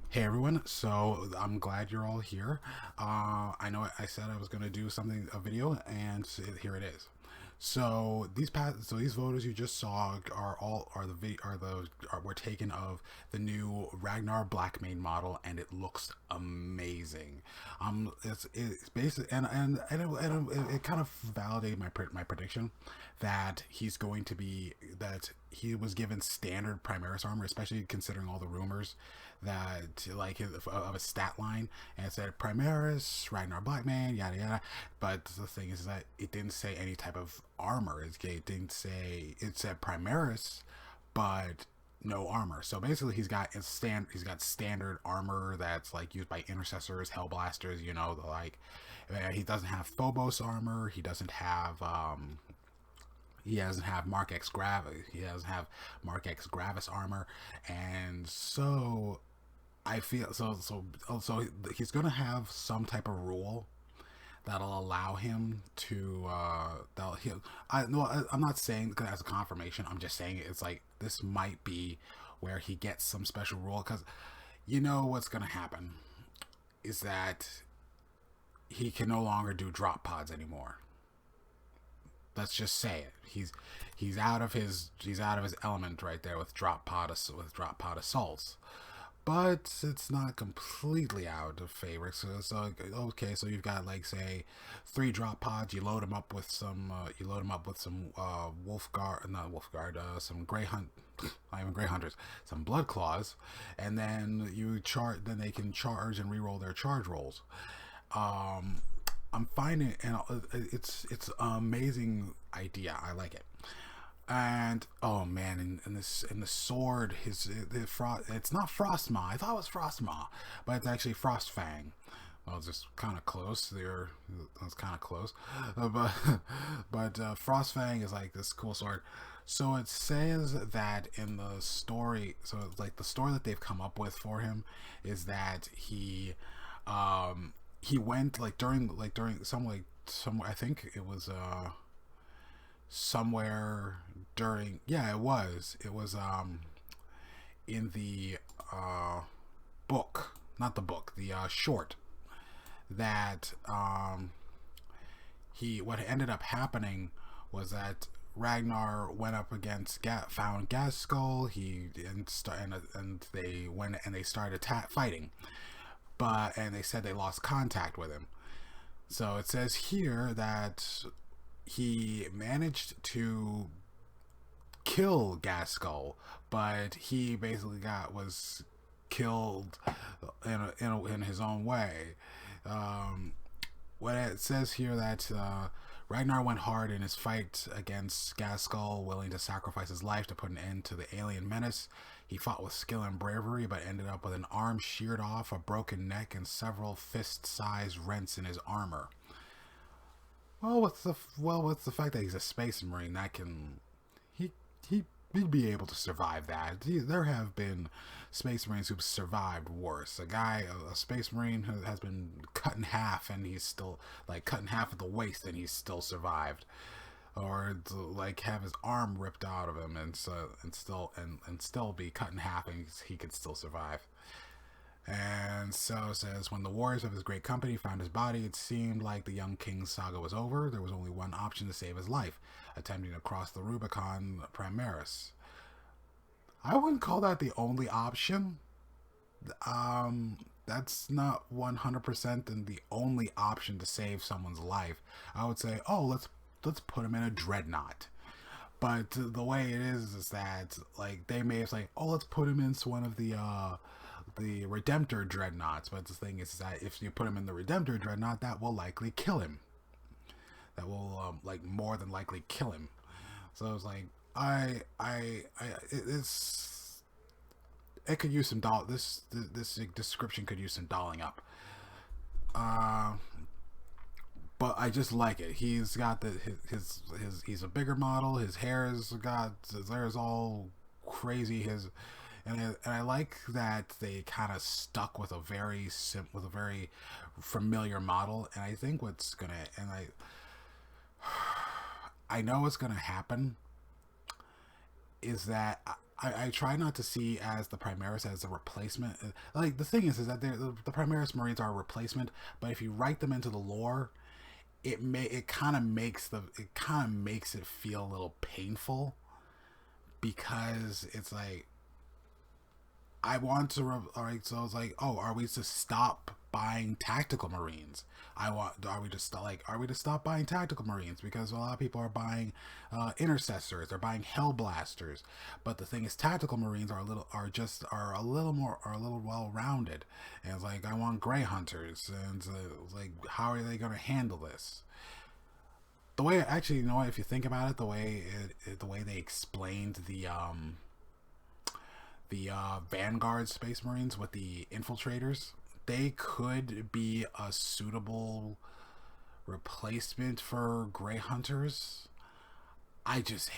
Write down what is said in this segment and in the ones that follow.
Hey everyone, so I'm glad you're all here. I know I said I was gonna do something, a video, and here it is. So these photos you just saw were taken of the new Ragnar Blackmane model, and it looks amazing. It's basically and it kind of validated my prediction that that he was given standard Primaris armor, especially considering all the rumors that like of a stat line, and it said Primaris, Ragnar Blackmane, yada yada. But the thing is that it didn't say any type of armor. It didn't say, it said Primaris, but no armor. So basically, he's got standard armor that's like used by intercessors, hellblasters. The like. He doesn't have Phobos armor. He doesn't have Mark X Gravis. He doesn't have Mark X Gravis armor, and so I feel so he's gonna have some type of rule that'll allow him to that'll he I no I'm not saying as a confirmation. I'm just saying it's like this might be where he gets some special rule, because what's gonna happen is that he can no longer do drop pods anymore. Let's just say it. He's out of his element right there with drop pod assaults. But it's not completely out of favor. So okay, so you've got, like, say, 3 drop pods. You load them up with some. Wolf guard, not wolf guard. Some gray hunt, not even gray hunters. Some blood claws, and then you chart. Then they can charge and reroll their charge rolls. Um, I'm finding, and it's an amazing idea. I like it. And oh man, in the sword, it's not Frostmaw. I thought it was Frostmaw, but it's actually Frostfang. Well, it's just kind of close. That's kind of close, but Frostfang is like this cool sword. So it says that in the story, so it's like the story that they've come up with for him is that he went during some, I think it was somewhere during, yeah, it was in the book, not the book, the short, that he what ended up happening was that Ragnar went up against found Gaskell. And they went and they started fighting, and they said they lost contact with him. So it says here that he managed to kill Gaskell, but he basically was killed in his own way. Um, what it says here that Ragnar went hard in his fight against Gaskell, willing to sacrifice his life to put an end to the alien menace. He fought with skill and bravery, but ended up with an arm sheared off, a broken neck, and several fist-sized rents in his armor. What's the fact that he's a space marine that can he he he'd be able to survive that. There have been space marines who've survived worse. A space marine who has been cut in half, and he's still, like, cut in half at the waist, and he's still survived. Or to, like, have his arm ripped out of him, and still be cut in half, and he could still survive. And so it says, when the warriors of his great company found his body, it seemed like the young king's saga was over. There was only one option to save his life: attempting to cross the Rubicon Primaris. I wouldn't call that the only option. That's not 100% and the only option to save someone's life. I would say, oh, let's put him in a dreadnought. But the way it is that, like, they may have like, oh, let's put him into one of the Redemptor dreadnoughts. But the thing is that if you put him in the Redemptor dreadnought, that will likely kill him. That will like more than likely kill him. So it's like, it's it could use some this description could use some dolling up. But I just like it. He's got his he's a bigger model. His hair's all crazy. And I like that they kind of stuck with a very familiar model. And I think I know what's gonna happen is that I try not to see as the Primaris as a replacement. Like the thing is that the Primaris Marines are a replacement, but if you write them into the lore, it kind of makes it feel a little painful, because it's like I want to alright, so it's like, oh, are we to stop buying tactical Marines? Are we to stop buying tactical Marines, because a lot of people are buying intercessors, they're buying hellblasters, but the thing is, tactical Marines are a little well rounded, and it's like I want gray hunters, and it's like, how are they going to handle this? The way, actually, you know what, if you think about it, the way they explained the Vanguard Space Marines with the infiltrators, they could be a suitable replacement for Grey Hunters. I just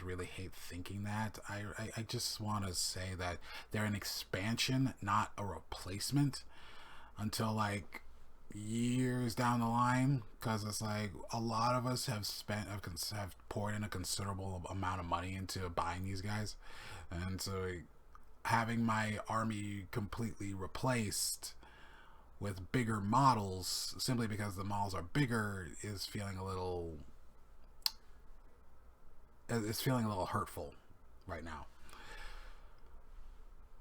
really hate thinking that. I just want to say that they're an expansion, not a replacement, until like years down the line, because it's like a lot of us have poured in a considerable amount of money into buying these guys, and so having my army completely replaced with bigger models simply because the models are bigger is feeling a little hurtful right now.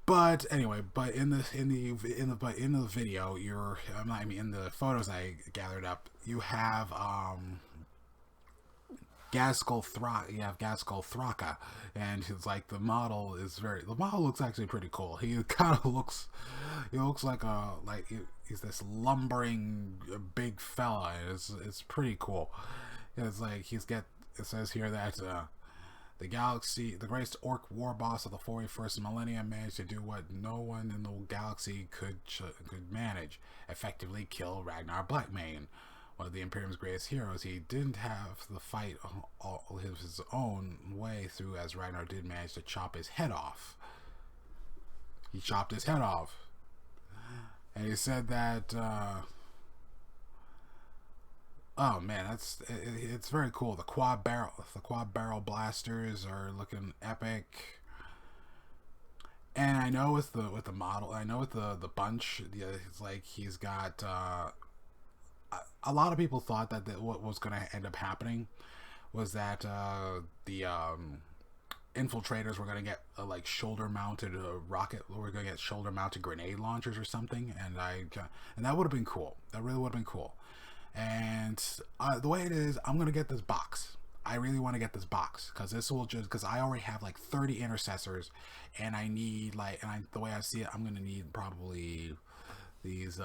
But anyway, in the video, in the photos I gathered up, you have Gaskell Thraka, and he's like, the model looks actually pretty cool. He looks like he's this lumbering big fella. It's pretty cool. It's like it says here that the greatest orc war boss of the 41st millennium, managed to do what no one in the galaxy could manage: effectively kill Ragnar Blackmane, one of the Imperium's greatest heroes. He didn't have the fight his own way through, as Ragnar did manage to chop his head off. He chopped his head off. And he said that, oh man, it's very cool. The quad barrel blasters are looking epic. And I know with the model, I know with the bunch, it's like he's got, a lot of people thought that what was going to end up happening was that the infiltrators were going to get like shoulder-mounted we're going to get shoulder-mounted grenade launchers or something, and that would have been cool. That really would have been cool. And the way it is, I'm going to get this box. I really want to get this box, because I already have like 30 intercessors, and I need the way I see it, I'm going to need probably these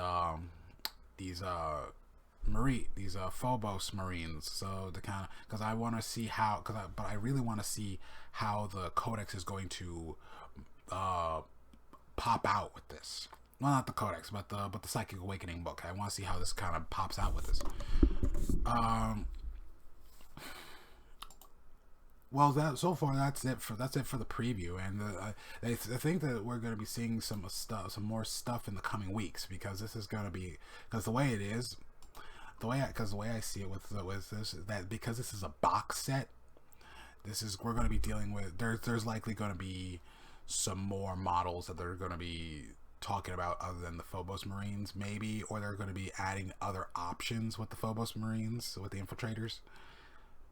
Phobos Marines, so to kind of, because I want to see how, but I really want to see how the Codex is going to pop out with this. Well, not the Codex, but the Psychic Awakening book. I want to see how this kind of pops out with this. Well, that's it for the preview, and I think that we're going to be seeing some more stuff in the coming weeks, because this is going to be, because the way it is. The way I see it with this is that, because this is a box set, we're going to be dealing with, there's likely going to be some more models that they're going to be talking about other than the Phobos Marines, maybe, or they're going to be adding other options with the Phobos Marines, with the infiltrators.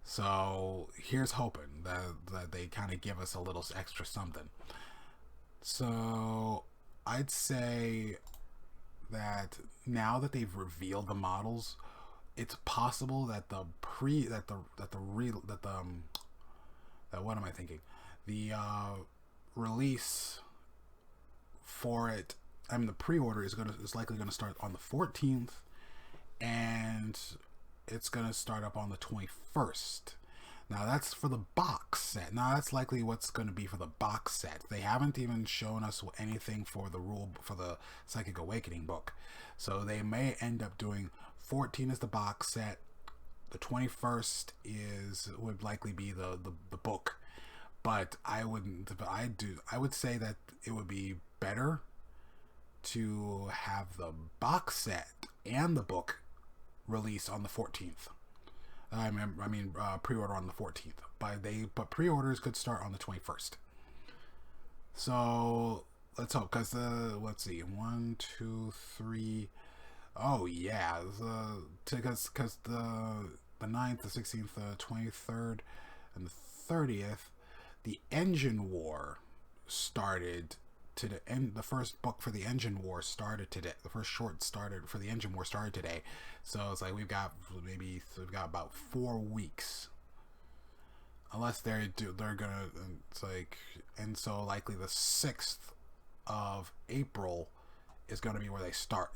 So here's hoping that they kind of give us a little extra something. So I'd say that now that they've revealed the models, it's possible that the release for it, the pre-order is likely going to start on the 14th, and it's going to start up on the 21st. Now that's for the box set. Now that's likely what's going to be for the box set. They haven't even shown us anything for the rule for the Psychic Awakening book, so they may end up doing 14 as the box set. The 21st would likely be the book, but I would say that it would be better to have the box set and the book released on the 14th. Pre-order on the 14th, but pre-orders could start on the 21st. So let's hope, because let's see, 1, 2, 3. Oh yeah, because the 9th, the 16th, the 23rd, and the 30th, the Engine War started to the end. The first book for the Engine War started today. The first short started for the Engine War started today. So it's like we've got about 4 weeks, unless they're gonna. It's like, and so likely the 6th of April is going to be where they start.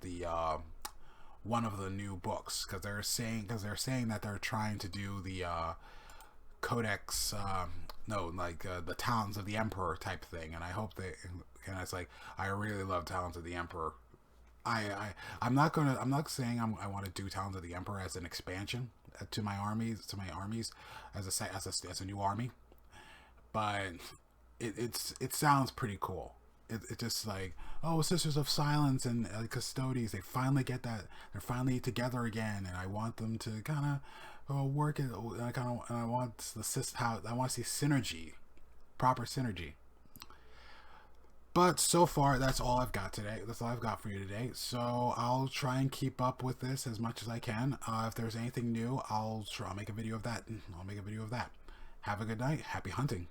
The one of the new books, because they're saying that they're trying to do the Codex, the Talons of the Emperor type thing, and I hope they. And it's like, I really love Talons of the Emperor. I'm not saying I want to do Talons of the Emperor as an expansion to my armies as a new army, but it sounds pretty cool. It just like, oh, Sisters of Silence and Custodes, they finally get that, they're finally together again, and I want them to kind of work it. I want to see synergy, proper synergy. But so far, that's all I've got today. That's all I've got for you today. So I'll try and keep up with this as much as I can. If there's anything new, I'll make a video of that. Have a good night. Happy hunting.